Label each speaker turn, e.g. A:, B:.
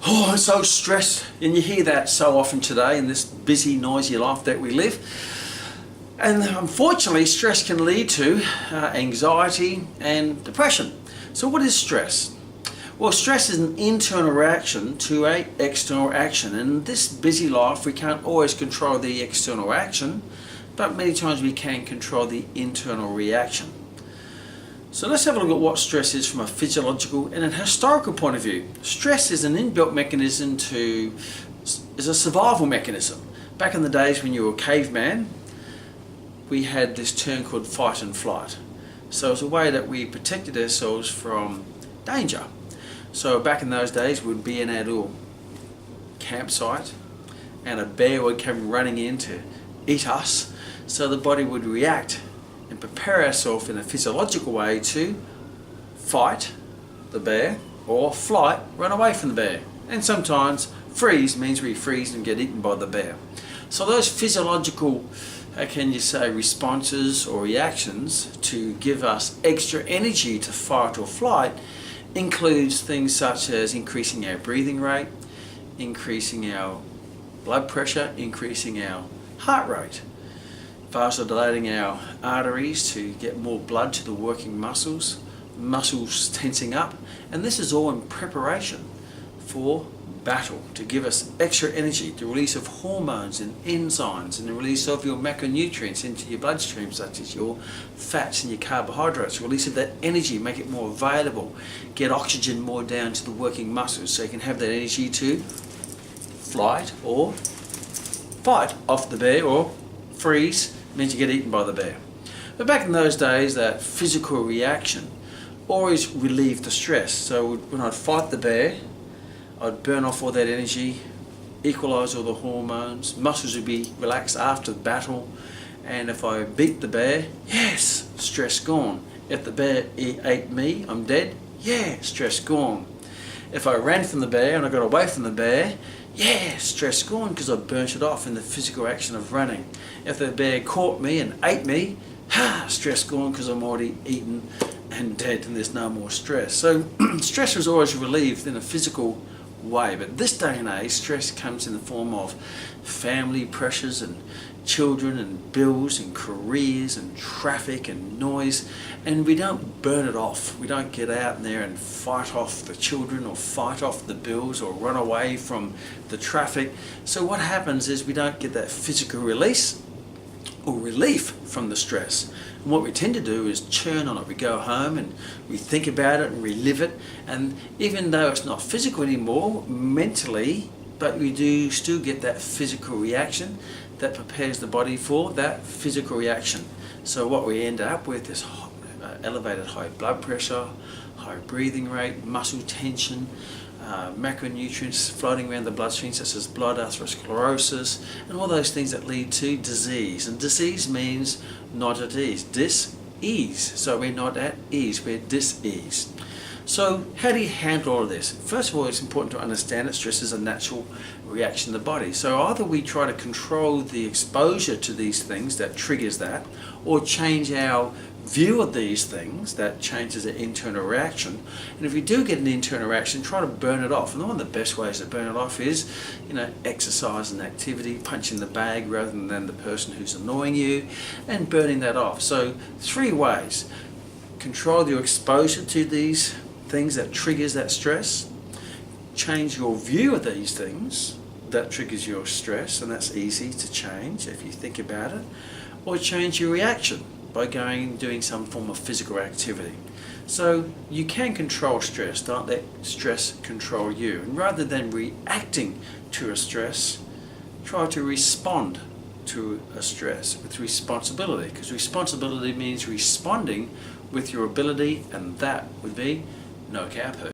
A: Oh, I'm so stressed. And you hear that so often today in this busy, noisy life that we live. And unfortunately, stress can lead to anxiety and depression. So what is stress? Well, stress is an internal reaction to an external action. And in this busy life, we can't always control the external action, but many times we can control the internal reaction. So let's have a look at what stress is from a physiological and a historical point of view. Stress is an inbuilt mechanism is a survival mechanism. Back in the days when you were a caveman, we had this term called fight and flight. So it's a way that we protected ourselves from danger. So back in those days, we'd be in our little campsite and a bear would come running in to eat us. So the body would react and prepare ourselves in a physiological way to fight the bear or flight, run away from the bear. And sometimes freeze means we freeze and get eaten by the bear. So those physiological, how can you say, responses or reactions to give us extra energy to fight or flight includes things such as increasing our breathing rate, increasing our blood pressure, increasing our heart rate, vasodilating our arteries to get more blood to the working muscles tensing up, and this is all in preparation for battle, to give us extra energy, the release of hormones and enzymes and the release of your macronutrients into your bloodstream, such as your fats and your carbohydrates, release of that energy, make it more available, get oxygen more down to the working muscles so you can have that energy to flight or fight off the bear, or freeze means you get eaten by the bear. But back in those days, that physical reaction always relieved the stress. So when I'd fight the bear, I'd burn off all that energy, equalise all the hormones, muscles would be relaxed after the battle, and if I beat the bear, yes, stress gone. If the bear ate me, I'm dead, yeah, stress gone. If I ran from the bear and I got away from the bear, yeah, stress gone because I burnt it off in the physical action of running. If the bear caught me and ate me, stress gone because I'm already eaten and dead and there's no more stress. So stress was always relieved in a physical way, but this day and age stress comes in the form of family pressures and children and bills and careers and traffic and noise, and we don't burn it off. We don't get out there and fight off the children or fight off the bills or run away from the traffic. So what happens is we don't get that physical release or relief from the stress. And what we tend to do is churn on it. We go home and we think about it and relive it, and even though it's not physical anymore, mentally, but we do still get that physical reaction that prepares the body for that physical reaction. So what we end up with is elevated high blood pressure, high breathing rate, muscle tension, macronutrients floating around the bloodstream such as blood atherosclerosis, and all those things that lead to disease. And disease means not at ease, dis-ease. So we're not at ease, we're dis-ease. So how do you handle all of this? First of all, it's important to understand that stress is a natural reaction in the body. So either we try to control the exposure to these things that triggers that, or change our view of these things that changes the internal reaction. And if we do get an internal reaction, try to burn it off. And one of the best ways to burn it off is, exercise and activity, punching the bag rather than the person who's annoying you, and burning that off. So 3 ways. Control your exposure to these things that triggers that stress. Change your view of these things that triggers your stress, and that's easy to change if you think about it. Or change your reaction by going and doing some form of physical activity. So you can control stress, don't let stress control you. And rather than reacting to a stress, try to respond to a stress with responsibility, because responsibility means responding with your ability, and that would be no cow poo.